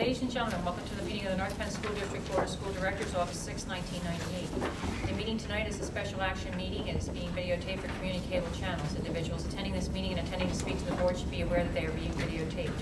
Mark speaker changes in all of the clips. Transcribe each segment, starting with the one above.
Speaker 1: Ladies and gentlemen, welcome to the meeting of the North Penn School District Board of School Directors, August 6, 1998. The meeting tonight is a special action meeting and is being videotaped for community cable channels. Individuals attending this meeting and intending to speak to the board should be aware that they are being videotaped.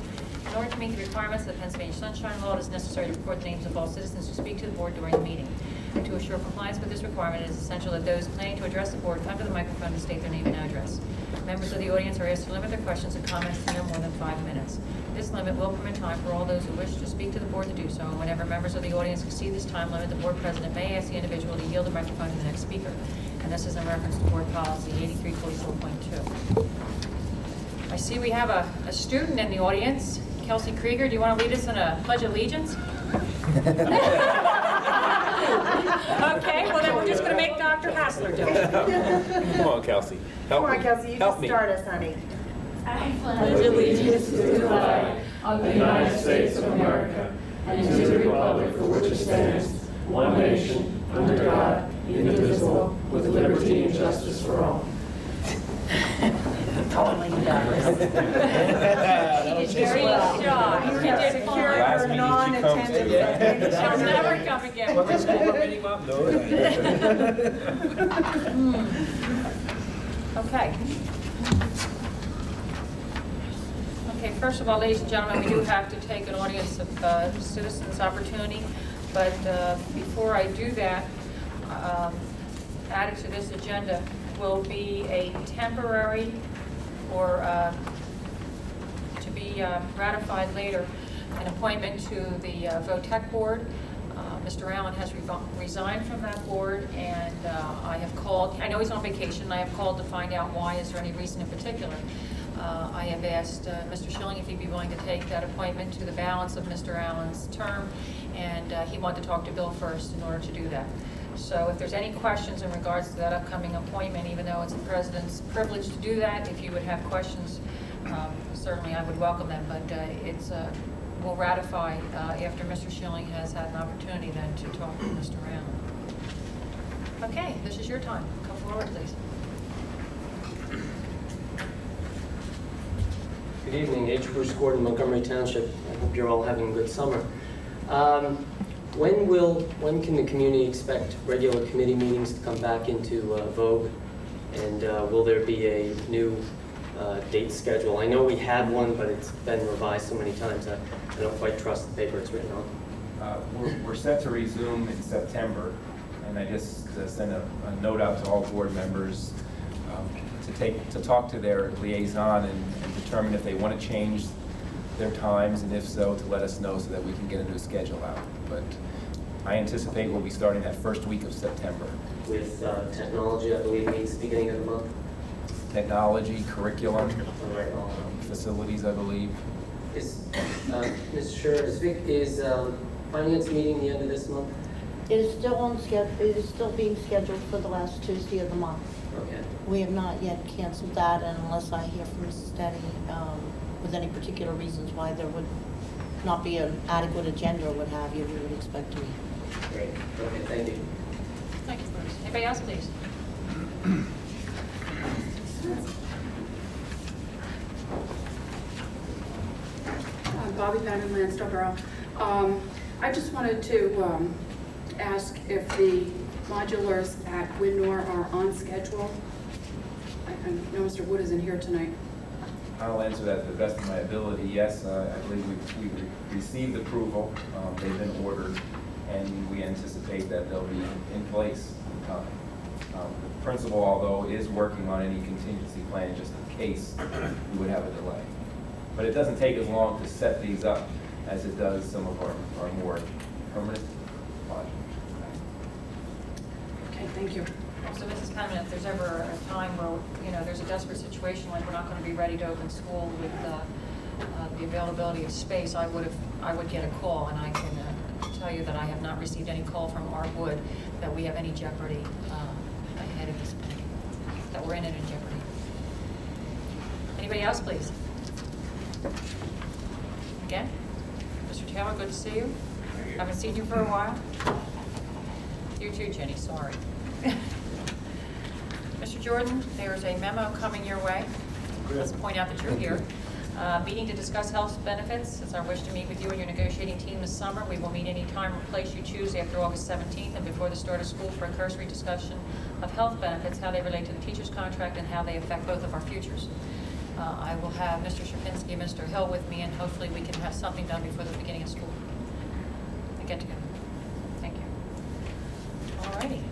Speaker 1: In order to meet the requirements of the Pennsylvania Sunshine Law, it is necessary to record the names of all citizens who speak to the board during the meeting. To assure compliance with this requirement, it is essential that those planning to address the board come to the microphone to state their name and address. Members of the audience are asked to limit their questions and comments to no more than 5 minutes. This limit will permit time for all those who wish to speak to the board to do so, and whenever members of the audience exceed this time limit, the board president may ask the individual to yield the microphone to the next speaker. And this is in reference to board policy 8344.2. I see we have a student in the audience. Kelsey Krieger, do you want to lead us in a Pledge of Allegiance? Okay, well then we're just going to make Dr. Hassler do it.
Speaker 2: Come on, Kelsey. Help
Speaker 3: Come on,
Speaker 2: me.
Speaker 3: Kelsey, you
Speaker 2: Help
Speaker 3: just
Speaker 2: me.
Speaker 3: start us, honey.
Speaker 4: I pledge allegiance to the flag of the United States of America and to the republic for which it stands, one nation, under God, indivisible, with liberty and justice for all.
Speaker 3: Totally does.
Speaker 1: He's very shy. He did
Speaker 3: Secure
Speaker 2: Last
Speaker 3: her
Speaker 2: meeting she
Speaker 3: non-attendance.
Speaker 1: She'll never come again.
Speaker 2: What the school board meeting, Mom? No.
Speaker 1: Okay. Okay, first of all, ladies and gentlemen, we do have to take an audience of citizens' opportunity, but before I do that, added to this agenda will be a temporary or to be ratified later, an appointment to the VOTEC board. Mr. Allen has resigned from that board, and I have called. I know he's on vacation. I have called to find out why. Is there any reason in particular? I have asked Mr. Schilling if he'd be willing to take that appointment to the balance of Mr. Allen's term, and he wanted to talk to Bill first in order to do that. So if there's any questions in regards to that upcoming appointment, even though it's the president's privilege to do that, if you would have questions, certainly I would welcome them, but we'll ratify after Mr. Schilling has had an opportunity then to talk to Mr. Allen. Okay, this is your time. Come forward, please.
Speaker 5: Good evening, H. Bruce Gordon, Montgomery Township. I hope you're all having a good summer. When can the community expect regular committee meetings to come back into vogue? And will there be a new date schedule? I know we had one, but it's been revised so many times I don't quite trust the paper it's written on.
Speaker 2: We're set to resume in September, and I just sent a note out to all board members to talk to their liaison and determine if they want to change their times, and if so, to let us know so that we can get a new schedule out. But I anticipate we'll be starting that first week of September.
Speaker 5: With technology, I believe, meets the beginning of the month.
Speaker 2: Technology, curriculum,
Speaker 5: All right.
Speaker 2: facilities, I believe.
Speaker 5: Is Ms. Scher, is finance meeting the end of this month?
Speaker 6: It is still on schedule. It is still being scheduled for the last Tuesday of the month.
Speaker 5: Okay.
Speaker 6: We have not yet canceled that, and unless I hear from Mrs. Steady with any particular reasons why there would not be an adequate agenda or what have you, we would expect to meet.
Speaker 5: Great. Okay, thank you.
Speaker 1: Thank you, Bruce. Anybody else, please?
Speaker 7: Bobby Bannon, Lansdale Borough. I just wanted to ask if the modulars at Winnor are on schedule. I know Mr. Wood isn't here tonight.
Speaker 2: I'll answer that to the best of my ability. Yes, I believe we received approval. They've been ordered, and we anticipate that they'll be in place in time. The principal, although, is working on any contingency plan just in case we would have a delay. But it doesn't take as long to set these up as it does some of our more permanent projects.
Speaker 7: Okay, thank you.
Speaker 1: So Mrs. Penman, if there's ever a time where, there's a desperate situation, like we're not going to be ready to open school with the availability of space, I would get a call, and I can tell you that I have not received any call from Art Wood that we have any jeopardy ahead of this point, that we're in it in jeopardy. Anybody else, please? Again? Mr. Taylor, good to see you. Haven't seen you for a while. You too, Jenny, sorry. Mr. Jordan, there's a memo coming your way. Let's point out that you're here. Meeting to discuss health benefits. It's our wish to meet with you and your negotiating team this summer. We will meet any time or place you choose after August 17th and before the start of school for a cursory discussion of health benefits, how they relate to the teacher's contract, and how they affect both of our futures. I will have Mr. Shapinsky and Mr. Hill with me, and hopefully we can have something done before the beginning of school. A get together. Thank you. All righty.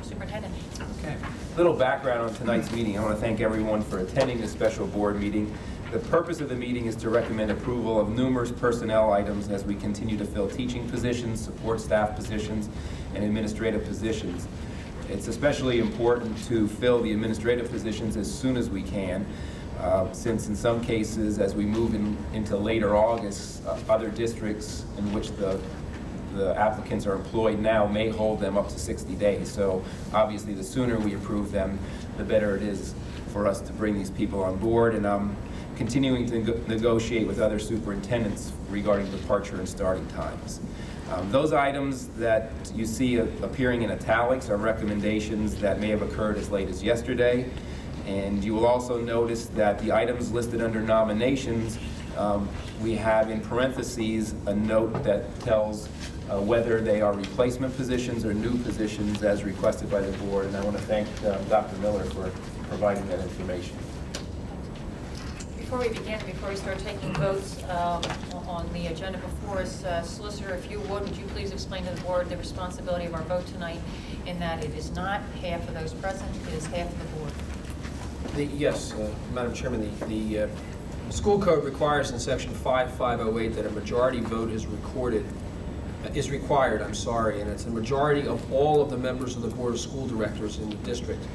Speaker 1: Superintendent.
Speaker 2: Okay. Little background on tonight's meeting. I want to thank everyone for attending this special board meeting. The purpose of the meeting is to recommend approval of numerous personnel items as we continue to fill teaching positions, support staff positions, and administrative positions. It's especially important to fill the administrative positions as soon as we can, since in some cases, as we move into later August, other districts in which the applicants are employed now may hold them up to 60 days. So obviously the sooner we approve them, the better it is for us to bring these people on board. And I'm continuing to negotiate with other superintendents regarding departure and starting times. Those items that you see appearing in italics are recommendations that may have occurred as late as yesterday. And you will also notice that the items listed under nominations, we have in parentheses a note that tells whether they are replacement positions or new positions as requested by the board. And I want to thank Dr. Miller for providing that information.
Speaker 1: Before we begin, before we start taking votes on the agenda before us, Solicitor, if you would you please explain to the board the responsibility of our vote tonight, in that it is not half of those present, it is half of the board.
Speaker 3: Yes, Madam Chairman, the school code requires in section 5508 that a majority vote is required, and it's a majority of all of the members of the Board of School Directors in the district,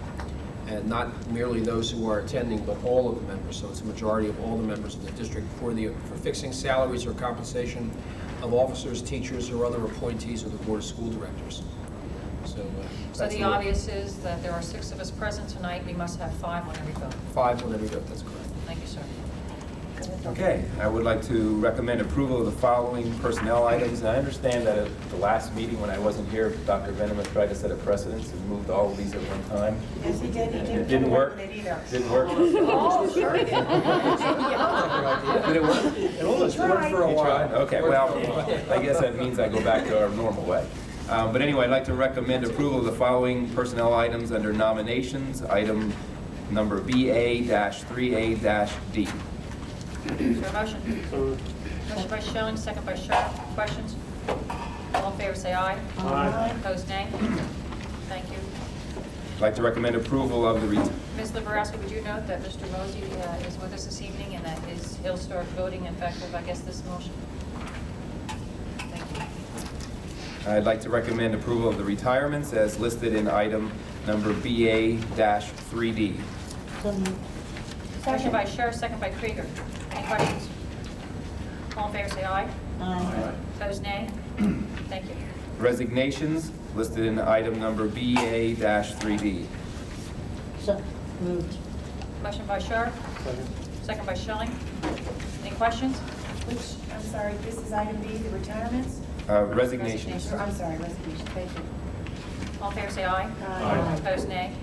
Speaker 3: and not merely those who are attending, but all of the members. So it's a majority of all the members of the district for fixing salaries or compensation of officers, teachers, or other appointees of the Board of School Directors.
Speaker 1: So the obvious is that there are 6 of us present tonight. We must have 5 on every vote.
Speaker 3: 5 on every vote, that's correct.
Speaker 1: Thank you, sir.
Speaker 2: Okay, I would like to recommend approval of the following personnel items. And I understand that at the last meeting when I wasn't here, Dr. Veneman tried to set a precedence and moved all of these at one time.
Speaker 8: Yes, he did.
Speaker 2: It didn't work. Didn't work.
Speaker 8: Oh, sure it did.
Speaker 2: Did it work?
Speaker 3: It almost worked for a
Speaker 2: You
Speaker 3: while.
Speaker 2: tried? Okay, well, I guess that means I go back to our normal way. But anyway, I'd like to recommend approval of the following personnel items under nominations. Item number BA-3A-D.
Speaker 1: Is there a motion? Motion by Schilling, second by Sharp. Questions? All in favor say aye.
Speaker 8: Aye.
Speaker 1: Opposed, nay. Thank you.
Speaker 2: I'd like to recommend approval of the
Speaker 1: Ms. Liberowski, would you note that Mr. Mosey is with us this evening and that he'll start voting effective, I guess, this motion? Thank you.
Speaker 2: I'd like to recommend approval of the retirements as listed in item number BA-3D.
Speaker 6: So moved.
Speaker 1: Motion by Sharp, second by Krieger. Any questions? All in favor say aye.
Speaker 6: Aye.
Speaker 1: Opposed, nay. Thank you.
Speaker 2: Resignations listed in item number BA-3D.
Speaker 6: So moved.
Speaker 1: Motion by Sharp, second by Schilling. Any questions?
Speaker 8: Which, I'm sorry, this is item B, the retirements?
Speaker 2: Resignations.
Speaker 8: I'm sorry, resignation, thank you.
Speaker 1: All in favor say aye.
Speaker 8: Aye.
Speaker 1: Opposed, nay.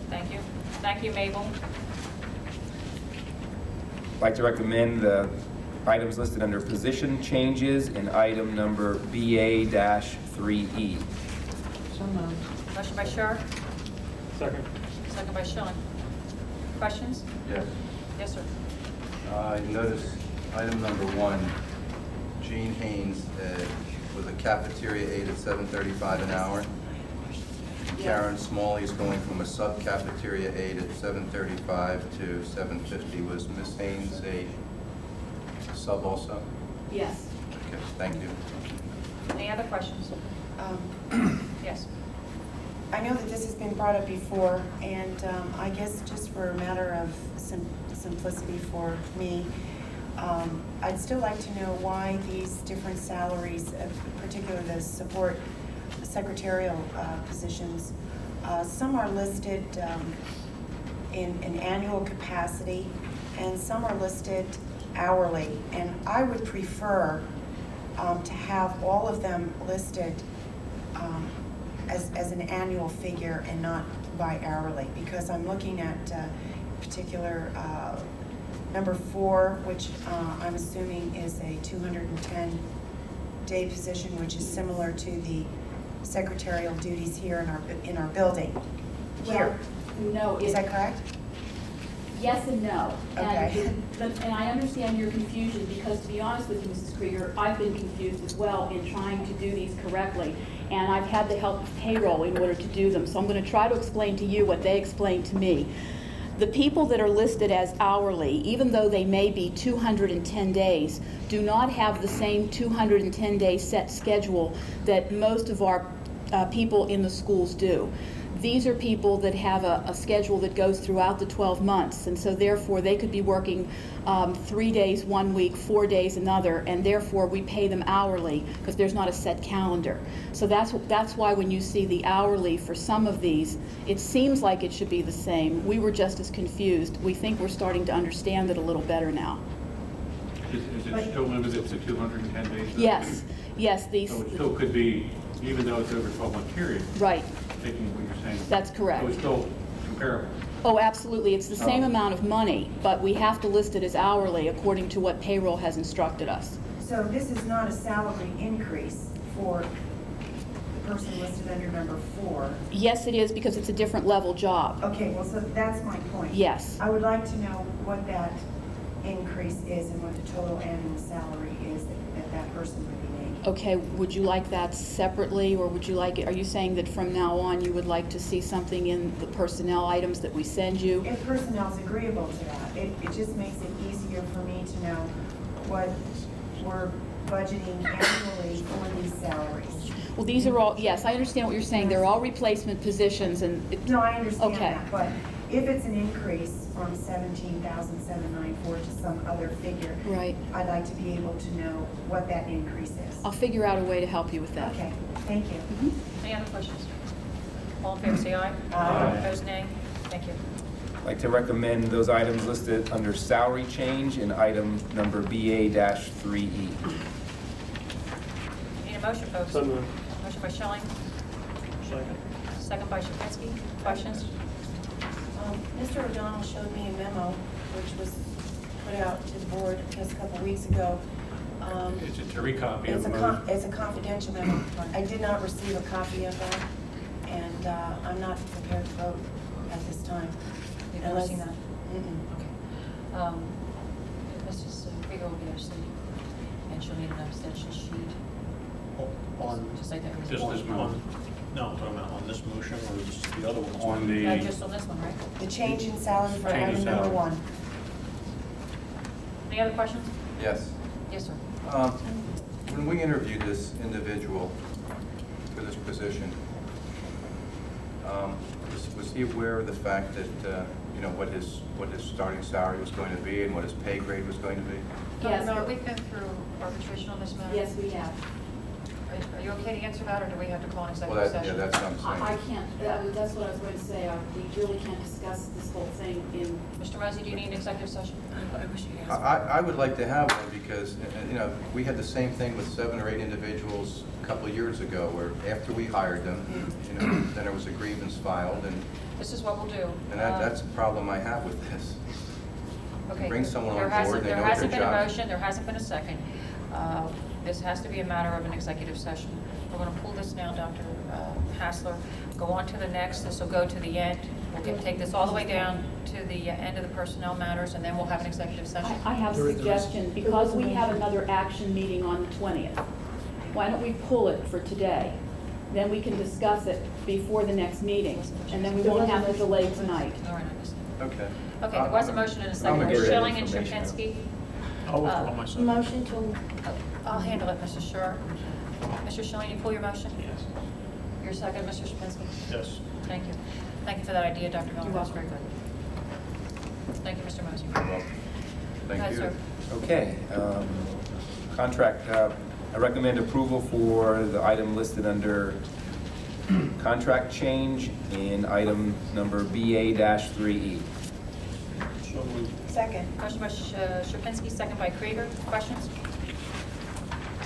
Speaker 1: Thank you. Thank you, Mabel.
Speaker 2: I'd like to recommend the items listed under position changes in item number BA-3E.
Speaker 6: So moved.
Speaker 1: Motion by Sharp,
Speaker 4: Second.
Speaker 1: second by Schilling. Questions?
Speaker 9: Yes.
Speaker 1: Yes, sir.
Speaker 9: I noticed item number 1, Jean Haynes with a cafeteria aide at $7.35 an hour. Karen Smalley is going from a sub-cafeteria aide at $7.35 to $7.50. Was Ms. Haynes a sub also?
Speaker 8: Yes.
Speaker 9: Okay, thank you.
Speaker 1: Any other questions? Yes.
Speaker 8: I know that this has been brought up before, and I guess just for a matter of simplicity for me, I'd still like to know why these different salaries, particularly the support secretarial positions, some are listed in an annual capacity, and some are listed hourly. And I would prefer to have all of them listed as an annual figure and not by hourly, because I'm looking at particular number 4, which I'm assuming is a 210-day position, which is similar to the secretarial duties here in our building. Here,
Speaker 10: No,
Speaker 8: is that correct?
Speaker 10: yes and no.
Speaker 8: Okay.
Speaker 10: And I understand your confusion, because to be honest with you, Mrs. Krieger, I've been confused as well in trying to do these correctly. And I've had the help of payroll in order to do them. So I'm going to try to explain to you what they explained to me. The people that are listed as hourly, even though they may be 210 days, do not have the same 210-day set schedule that most of our people in the schools do. These are people that have a schedule that goes throughout the 12 months, and so therefore they could be working 3 days one week, 4 days another, and therefore we pay them hourly because there's not a set calendar. So that's why when you see the hourly for some of these, it seems like it should be the same. We were just as confused. We think we're starting to understand it a little better now.
Speaker 4: Is it still limited to 210 days?
Speaker 10: Yes, yes, these,
Speaker 4: So it still could be, even though it's over a 12-month period,
Speaker 10: right,
Speaker 4: taking what you're saying.
Speaker 10: that's correct.
Speaker 4: So it's still comparable.
Speaker 10: Oh, absolutely. It's the same amount of money, but we have to list it as hourly according to what payroll has instructed us.
Speaker 8: So this is not a salary increase for the person listed under number 4.
Speaker 10: Yes, it is, because it's a different level job.
Speaker 8: Okay, well, so that's my point.
Speaker 10: Yes.
Speaker 8: I would like to know what that increase is and what the total annual salary is that person would be making.
Speaker 10: Okay, would you like that separately, or would you like it, are you saying that from now on you would like to see something in the personnel items that we send you?
Speaker 8: If personnel's agreeable to that, it just makes it easier for me to know what we're budgeting annually for these salaries.
Speaker 10: Well, these are all, yes, I understand what you're saying. They're all replacement positions, and
Speaker 8: No, I understand
Speaker 10: Okay.
Speaker 8: that, but if it's an increase from 17,794 to some other figure,
Speaker 10: right.
Speaker 8: I'd like to be able to know what that increase is.
Speaker 10: I'll figure out a way to help you with that.
Speaker 8: Okay, thank you.
Speaker 1: Any other questions? All in favor, say aye.
Speaker 8: Aye.
Speaker 1: Opposed, nay. Thank you.
Speaker 2: I'd like to recommend those items listed under salary change in item number BA-3E.
Speaker 1: Need a motion, folks?
Speaker 5: So moved.
Speaker 1: Motion by Schilling,
Speaker 3: Second.
Speaker 1: second by Shapinsky. Questions?
Speaker 8: Mr. O'Donnell showed me a memo, which was put out to the board just a couple of weeks ago.
Speaker 4: It's a recopy of
Speaker 8: It's
Speaker 4: the
Speaker 8: a
Speaker 4: motion.
Speaker 8: it's a confidential memo. I did not receive a copy of that, and I'm not prepared to vote at this time.
Speaker 1: You've never seen that?
Speaker 8: Mm-mm.
Speaker 1: Mrs. Krieger will be abstaining, and she'll need an abstention sheet.
Speaker 11: On
Speaker 1: Just like that.
Speaker 4: Just this one.
Speaker 11: No, I'm talking about on this motion or just the other one?
Speaker 4: On the,
Speaker 1: Just on this one, right?
Speaker 8: The change in salary for
Speaker 4: Change in
Speaker 8: item number
Speaker 4: salary.
Speaker 8: 1.
Speaker 1: Any other questions?
Speaker 9: Yes.
Speaker 1: Yes, sir.
Speaker 9: When we interviewed this individual for this position, was he aware of the fact that, what his starting salary was going to be and what his pay grade was going to be?
Speaker 10: Yes.
Speaker 1: Miller, we've been through arbitration on this matter.
Speaker 10: Yes, we have.
Speaker 1: Are you okay to answer that, or do we have to call an
Speaker 9: Well,
Speaker 1: executive
Speaker 9: yeah,
Speaker 1: session?
Speaker 9: that's what I'm saying.
Speaker 10: I can't, that's what I was going to say. We really can't discuss this whole thing in,
Speaker 1: Mr. Mosey, do you need an executive session? I wish you answered.
Speaker 9: I would like to have one because, we had the same thing with 7 or 8 individuals a couple of years ago where after we hired them, then there was a grievance filed and
Speaker 1: This is what we'll do.
Speaker 9: that's a problem I have with this.
Speaker 1: Okay.
Speaker 9: Bring someone on
Speaker 1: There hasn't-
Speaker 9: board, they know
Speaker 1: There
Speaker 9: their
Speaker 1: hasn't been a
Speaker 9: job.
Speaker 1: motion, there hasn't been a second. This has to be a matter of an executive session. We're going to pull this now, Dr. Hassler, go on to the next, this will go to the end. We'll take this all the way down to the end of the personnel matters, and then we'll have an executive session.
Speaker 10: I have a suggestion, because we have another action meeting on the 20th. Why don't we pull it for today? Then we can discuss it before the next meeting, and then we won't have to delay tonight.
Speaker 1: All right, I missed it.
Speaker 9: Okay.
Speaker 1: Okay, there was a motion and a second.
Speaker 9: I'm gonna get that
Speaker 1: Schilling and
Speaker 9: information.
Speaker 1: Shapinsky.
Speaker 11: I'll withdraw myself.
Speaker 6: Motion to,
Speaker 1: I'll handle it, Mr. Schur. Mr. Schilling, you pull your motion?
Speaker 11: Yes.
Speaker 1: Your second, Mr. Shapinsky?
Speaker 11: Yes.
Speaker 1: Thank you. Thank you for that idea, Dr. Miller.
Speaker 10: You're
Speaker 1: That's
Speaker 10: welcome.
Speaker 1: very good. Thank you, Mr. Mosey.
Speaker 9: Well,
Speaker 1: Go
Speaker 9: thank
Speaker 1: ahead,
Speaker 9: you.
Speaker 1: sir.
Speaker 2: Okay, contract, I recommend approval for the item listed under contract change in item number BA-3E.
Speaker 11: So moved.
Speaker 8: Second.
Speaker 1: Motion by Shapinsky, second by Krieger. Questions?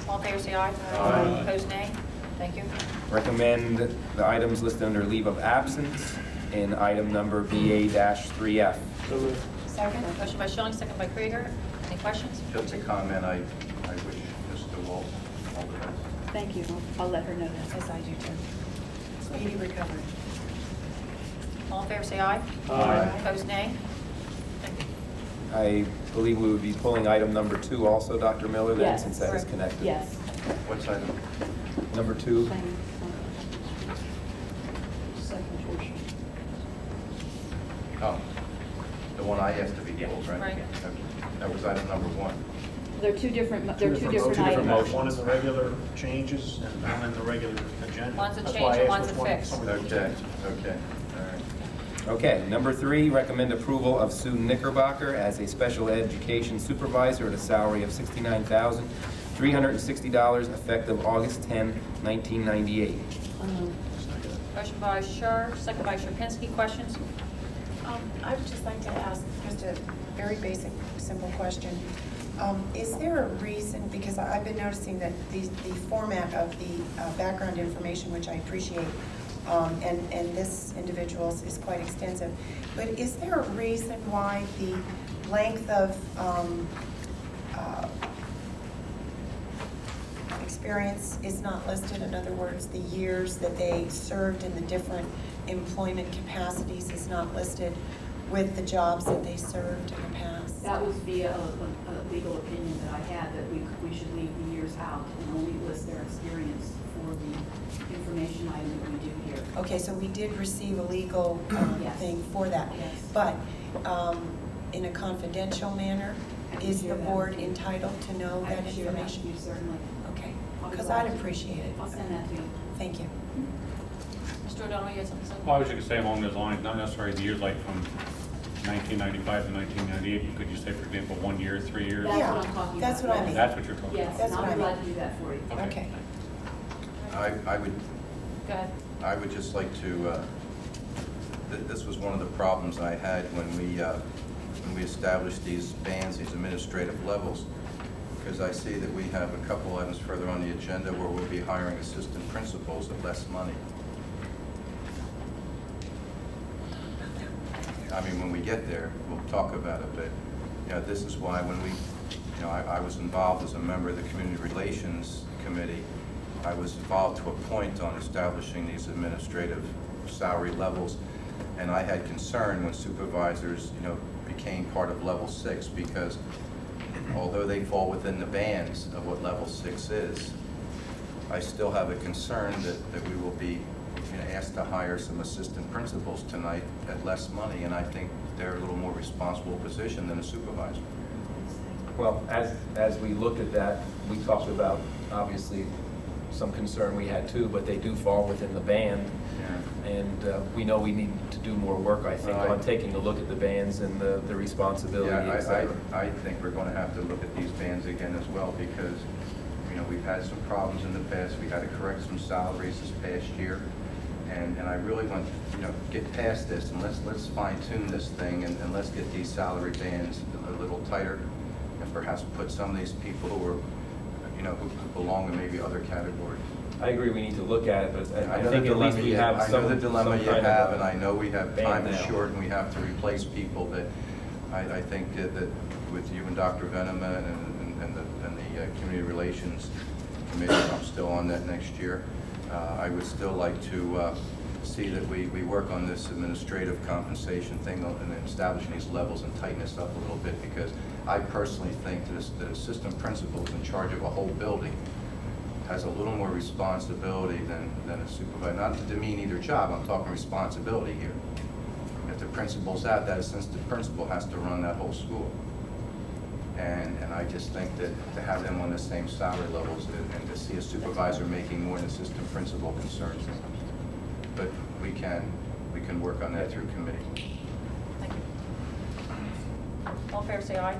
Speaker 1: All in favor, say aye.
Speaker 11: Aye.
Speaker 1: Opposed, nay. Thank you.
Speaker 2: Recommend the items listed under leave of absence in item number BA-3F.
Speaker 5: So moved.
Speaker 8: Second?
Speaker 1: Motion by Schilling, second by Krieger. Any questions?
Speaker 9: Just a comment, I wish Mr. Wolf all the best.
Speaker 10: Thank you. I'll let her know that.
Speaker 8: As I do too. Speedy recovery.
Speaker 1: All in favor, say aye.
Speaker 11: Aye.
Speaker 1: Opposed, nay. Thank you.
Speaker 2: I believe we would be pulling item number 2 also, Dr. Miller, then,
Speaker 10: Yes.
Speaker 2: since that is
Speaker 1: Correct.
Speaker 2: connected.
Speaker 10: Yes.
Speaker 9: What's item?
Speaker 2: Number 2,
Speaker 10: Second portion.
Speaker 9: Oh, the one I asked to be pulled, right?
Speaker 1: Right.
Speaker 9: Okay. That was item number 1.
Speaker 10: They're two different
Speaker 3: different
Speaker 10: items.
Speaker 3: motions.
Speaker 11: One in the regular changes and one in the regular agenda.
Speaker 1: One's a
Speaker 11: That's
Speaker 1: change
Speaker 11: why I
Speaker 1: and
Speaker 11: asked
Speaker 1: one's a
Speaker 11: which one
Speaker 1: fix.
Speaker 11: somebody was
Speaker 9: Okay,
Speaker 11: doing.
Speaker 9: okay, all right.
Speaker 2: Okay, number 3, recommend approval of Sue Knickerbocker as a special education supervisor at a salary of $69,360 effective August 10, 1998.
Speaker 1: Motion by Shar, second by Sherpinski. Questions?
Speaker 8: I would just like to ask just a very basic, simple question. Is there a reason, because I've been noticing that the format of the background information, which I appreciate, and this individual's is quite extensive, but is there a reason why the length of experience is not listed? In other words, the years that they served in the different employment capacities is not listed with the jobs that they served in the past?
Speaker 10: That was via a legal opinion that I had, that we should leave the years out and only list their experience for the information item that we do here.
Speaker 8: Okay, so we did receive a legal
Speaker 10: Yes.
Speaker 8: thing for that.
Speaker 10: Yes.
Speaker 8: But in a confidential manner,
Speaker 10: I can
Speaker 8: is the
Speaker 10: share that
Speaker 8: board
Speaker 10: with you.
Speaker 8: entitled to know
Speaker 10: I
Speaker 8: that
Speaker 10: can share that with
Speaker 8: information?
Speaker 10: you, certainly.
Speaker 8: Okay,
Speaker 10: I'll be
Speaker 8: because
Speaker 10: glad
Speaker 8: I'd
Speaker 10: to.
Speaker 8: appreciate it.
Speaker 10: I'll send that to you.
Speaker 8: Thank you.
Speaker 1: Mr. O'Donnell, you had something to say?
Speaker 12: Well, I was just gonna say along those lines, not necessarily the years like from 1995 to 1998, but could you say, for example, 1 year, 3 years?
Speaker 10: That's
Speaker 8: Yeah,
Speaker 10: what I'm talking about.
Speaker 8: that's what I
Speaker 10: yes.
Speaker 8: mean.
Speaker 12: That's what you're talking
Speaker 10: Yes,
Speaker 12: about?
Speaker 8: That's
Speaker 10: and
Speaker 8: what
Speaker 10: I'll be
Speaker 8: I
Speaker 10: glad
Speaker 8: mean.
Speaker 10: to do that for you.
Speaker 8: Okay.
Speaker 1: Go ahead.
Speaker 9: I would just like to, this was one of the problems I had when we established these bands, these administrative levels, because I see that we have a couple items further on the agenda where we'll be hiring assistant principals at less money. I mean, when we get there, we'll talk about it, but, you know, this is why when we, you know, I was involved as a member of the Community Relations Committee. I was involved to a point on establishing these administrative salary levels, and I had concern when supervisors, you know, became part of level 6, because although they fall within the bands of what level 6 is, I still have a concern that we will be, you know, asked to hire some assistant principals tonight at less money, and I think they're a little more responsible position than a supervisor.
Speaker 2: Well, as we looked at that, we talked about, obviously, some concern we had too, but they do fall within the band.
Speaker 9: Yeah.
Speaker 2: And we know we need to do more work, I think,
Speaker 9: Right.
Speaker 2: on taking a look at the bands and the responsibility,
Speaker 9: Yeah,
Speaker 2: et cetera.
Speaker 9: I think we're going to have to look at these bands again as well, because, you know, we've had some problems in the past. We had to correct some salaries this past year, and I really want, you know, get past this, and let's fine tune this thing, and let's get these salary bands a little tighter, and perhaps put some of these people who are, you know, who belong in maybe other categories.
Speaker 2: I agree we need to look at it, but I
Speaker 9: know
Speaker 2: think
Speaker 9: the
Speaker 2: at least
Speaker 9: dilemma
Speaker 2: we
Speaker 9: you
Speaker 2: have
Speaker 9: I
Speaker 2: some.
Speaker 9: know the dilemma
Speaker 2: some
Speaker 9: you
Speaker 2: kind of
Speaker 9: have,
Speaker 2: a
Speaker 9: and I know we have
Speaker 2: band
Speaker 9: time is
Speaker 2: now.
Speaker 9: short and we have to replace people, but I think that with you and Dr. Venema and the Community Relations Committee, I'm still on that next year, I would still like to see that we work on this administrative compensation thing and establishing these levels and tighten this up a little bit, because I personally think that assistant principals in charge of a whole building has a little more responsibility than a supervisor. Not to demean either job, I'm talking responsibility here. If the principal's out, that assistant principal has to run that whole school. And I just think that to have them on the same salary levels and to see a supervisor making more than assistant principal concerns me. But we can work on that through committee.
Speaker 1: Thank you. All in favor, say aye.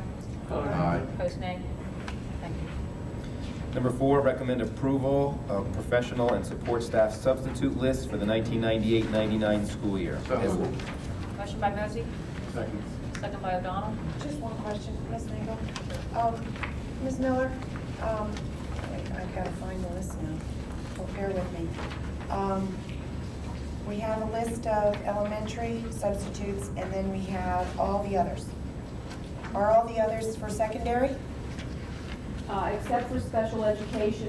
Speaker 9: Aye.
Speaker 1: Opposed, nay. Thank you.
Speaker 2: Number 4, recommend approval of professional and support staff substitute list for the 1998-99 school year.
Speaker 9: So moved.
Speaker 1: Motion by Mosey,
Speaker 11: Second.
Speaker 1: second by O'Donnell.
Speaker 8: Just one question, Ms. Nagel. Ms. Miller, wait, I've got to find the list now. Oh, bear with me. We have a list of elementary substitutes, and then we have all the others. Are all the others for secondary?
Speaker 10: Except for special education,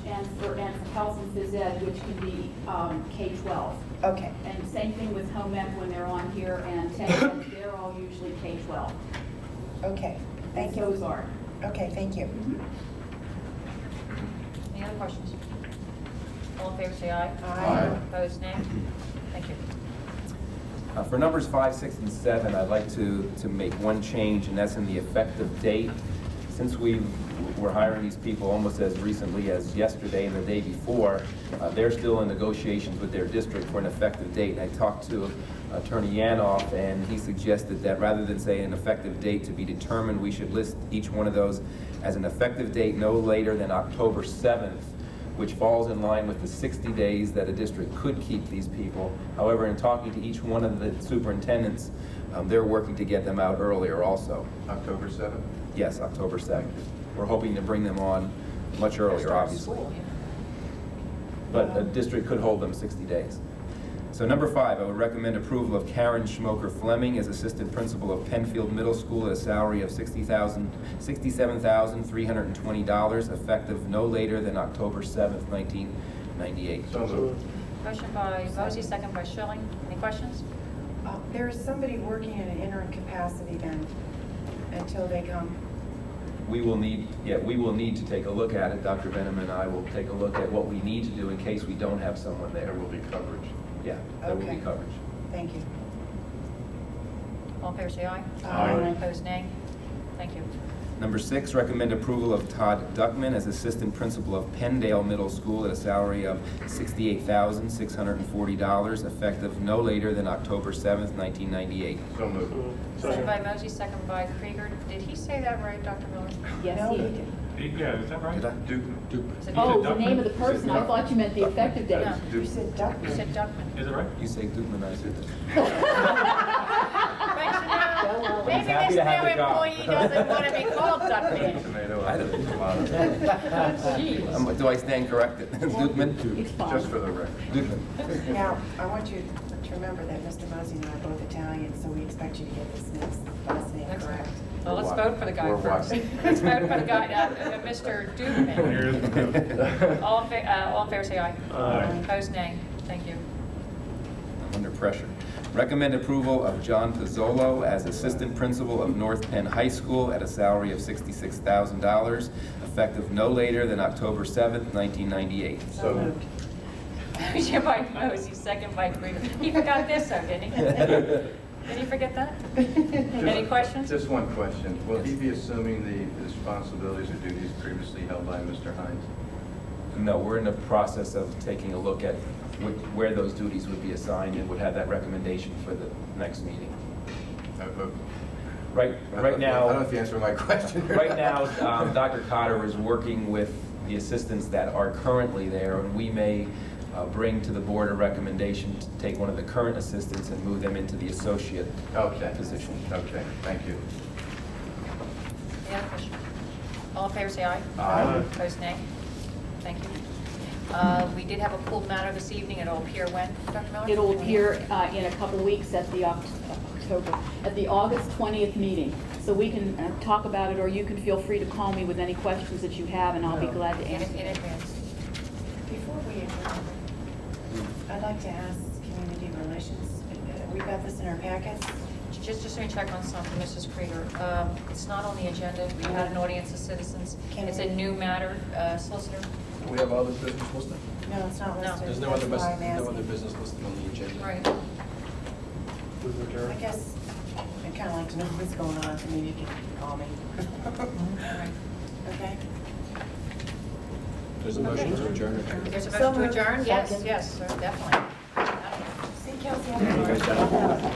Speaker 10: and for health and phys ed, which can be K-12.
Speaker 8: Okay,
Speaker 10: And same thing with home ec when they're on here, and tech ed, they're all usually K-12.
Speaker 8: okay, thank
Speaker 10: And
Speaker 8: you.
Speaker 10: those are.
Speaker 8: Okay, thank you.
Speaker 1: Any other questions? All in favor, say aye.
Speaker 8: Aye.
Speaker 1: Opposed, nay? Thank you.
Speaker 2: For numbers 5, 6, and 7, I'd like to make one change, and that's in the effective date. Since we're hiring these people almost as recently as yesterday and the day before, they're still in negotiations with their district for an effective date. And I talked to Attorney Yanoff, and he suggested that rather than say an effective date to be determined, we should list each one of those as an effective date no later than October 7th, which falls in line with the 60 days that a district could keep these people. However, in talking to each one of the superintendents, they're working to get them out earlier also.
Speaker 9: October 7th?
Speaker 2: Yes, October 2nd. We're hoping to bring them on much earlier,
Speaker 1: Start
Speaker 2: obviously.
Speaker 1: school, yeah.
Speaker 2: But a district could hold them 60 days. So number 5, I would recommend approval of Karen Schmoker Fleming as Assistant Principal of Penfield Middle School at a salary of $67,320, effective no later than October 7th, 1998.
Speaker 9: So moved.
Speaker 1: Motion by Mosey, second by Schilling. Any questions?
Speaker 8: There is somebody working in an interim capacity then, until they come.
Speaker 2: We will need to take a look at it. Dr. Benham and I will take a look at what we need to do in case we don't have someone there.
Speaker 9: There will be coverage.
Speaker 2: Yeah, there will be
Speaker 8: Okay.
Speaker 2: coverage.
Speaker 8: Thank you.
Speaker 1: All in favor, say aye.
Speaker 8: Aye.
Speaker 1: Opposed, nay? Thank you.
Speaker 2: Number 6, recommend approval of Todd Duckman as Assistant Principal of Penndale Middle School at a salary of $68,640, effective no later than October 7th, 1998.
Speaker 9: So moved.
Speaker 1: Motion by Mosey, second by Krieger. Did he say that right, Dr. Miller?
Speaker 10: Yes,
Speaker 8: No.
Speaker 10: he did.
Speaker 12: Yeah, is that right?
Speaker 2: Did I?
Speaker 9: Duke.
Speaker 1: Is it
Speaker 10: Oh,
Speaker 1: Duke?
Speaker 10: the name of the person, I thought you meant the effective date.
Speaker 1: No.
Speaker 8: You said
Speaker 1: You
Speaker 8: Duckman.
Speaker 1: said Duckman.
Speaker 12: Is it right?
Speaker 2: You say Dukeman, I said
Speaker 1: Makes you know, maybe
Speaker 2: He's happy
Speaker 1: this
Speaker 2: to have
Speaker 1: new
Speaker 2: the job.
Speaker 1: employee doesn't want to be called Duckman.
Speaker 9: Tomato.
Speaker 2: I don't-
Speaker 1: Jeez.
Speaker 2: Do I stand corrected? Dukeman?
Speaker 10: It's fine.
Speaker 9: Just for the record.
Speaker 2: Dukeman.
Speaker 8: Now, I want you to remember that Mr. Mosey and I are both Italian, so we expect you to get this last name correct.
Speaker 1: Well, let's vote for the guy
Speaker 9: We're
Speaker 1: first.
Speaker 9: watching.
Speaker 1: Let's vote for the guy, Mr. Dukeman.
Speaker 12: Here's the vote.
Speaker 1: All in favor, say aye.
Speaker 12: Aye.
Speaker 1: Opposed, nay. Thank you.
Speaker 2: I'm under pressure. Recommend approval of John Pizzolo as Assistant Principal of North Penn High School at a salary of $66,000, effective no later than October 7th, 1998.
Speaker 9: So moved.
Speaker 1: Motion by Mosey, second by Krieger. He forgot this, though, didn't he? Did he forget that? Any questions?
Speaker 9: Just one question. Will he be assuming the responsibilities or duties previously held by Mr. Hines?
Speaker 2: No, we're in the process of taking a look at where those duties would be assigned and would have that recommendation for the next meeting. Right now.
Speaker 9: I don't know if you answered my question.
Speaker 2: Right now, Dr. Cotter is working with the assistants that are currently there, and we may bring to the board a recommendation to take one of the current assistants and move them into the associate position.
Speaker 9: Okay, thank you.
Speaker 1: Any other questions? All in favor, say aye.
Speaker 9: Aye.
Speaker 1: Opposed, nay. Thank you. We did have a pooled matter this evening. It'll appear when, Dr. Miller?
Speaker 10: It'll appear in a couple of weeks at the August 20th meeting. So we can talk about it, or you can feel free to call me with any questions that you have, and I'll be glad to answer.
Speaker 1: In advance.
Speaker 8: Before we adjourn, I'd like to ask Community Relations, we've got this in our packets.
Speaker 1: Just let me check on something, Mrs. Krieger. It's not on the agenda. We had an audience of citizens. It's a new matter, solicitor.
Speaker 3: We have other business listed?
Speaker 8: No, it's not
Speaker 1: No.
Speaker 8: listed.
Speaker 3: There's no other
Speaker 8: That's why I'm
Speaker 3: business, no
Speaker 8: asking.
Speaker 3: other business listed on the agenda.
Speaker 1: Right.
Speaker 8: I guess I'd kind of like to know what's going on, so maybe you can call me.
Speaker 1: Right.
Speaker 8: Okay?
Speaker 3: There's a motion to adjourn.
Speaker 1: There's a
Speaker 8: So
Speaker 1: motion to
Speaker 8: moved.
Speaker 1: adjourn? Yes,
Speaker 8: Second.
Speaker 1: yes, sir, definitely.
Speaker 8: See, Kelsey,
Speaker 3: You guys got it?